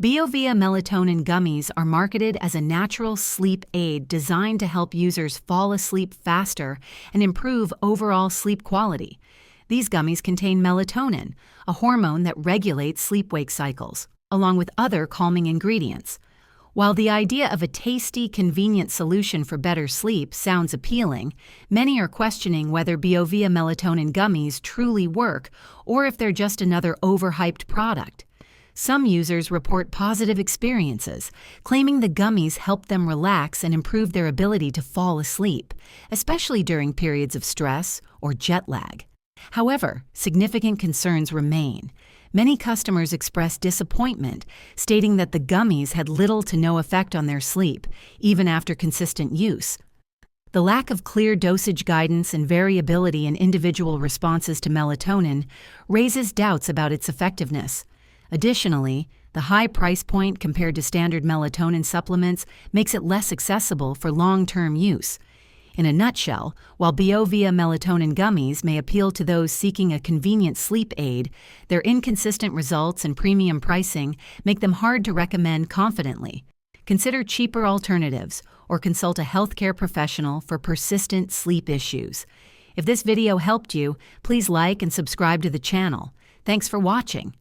Biovea Melatonin Gummies are marketed as a natural sleep aid designed to help users fall asleep faster and improve overall sleep quality. These gummies contain melatonin, a hormone that regulates sleep-wake cycles, along with other calming ingredients. While the idea of a tasty, convenient solution for better sleep sounds appealing, many are questioning whether Biovea Melatonin Gummies truly work or if they're just another overhyped product. Some users report positive experiences, claiming the gummies help them relax and improve their ability to fall asleep, especially during periods of stress or jet lag. However, significant concerns remain. Many customers expressed disappointment, stating that the gummies had little to no effect on their sleep, even after consistent use. The lack of clear dosage guidance and variability in individual responses to melatonin raises doubts about its effectiveness. Additionally, the high price point compared to standard melatonin supplements makes it less accessible for long-term use. In a nutshell, while Biovea Melatonin Gummies may appeal to those seeking a convenient sleep aid, their inconsistent results and premium pricing make them hard to recommend confidently. Consider cheaper alternatives or consult a healthcare professional for persistent sleep issues. If this video helped you, please like and subscribe to the channel. Thanks for watching.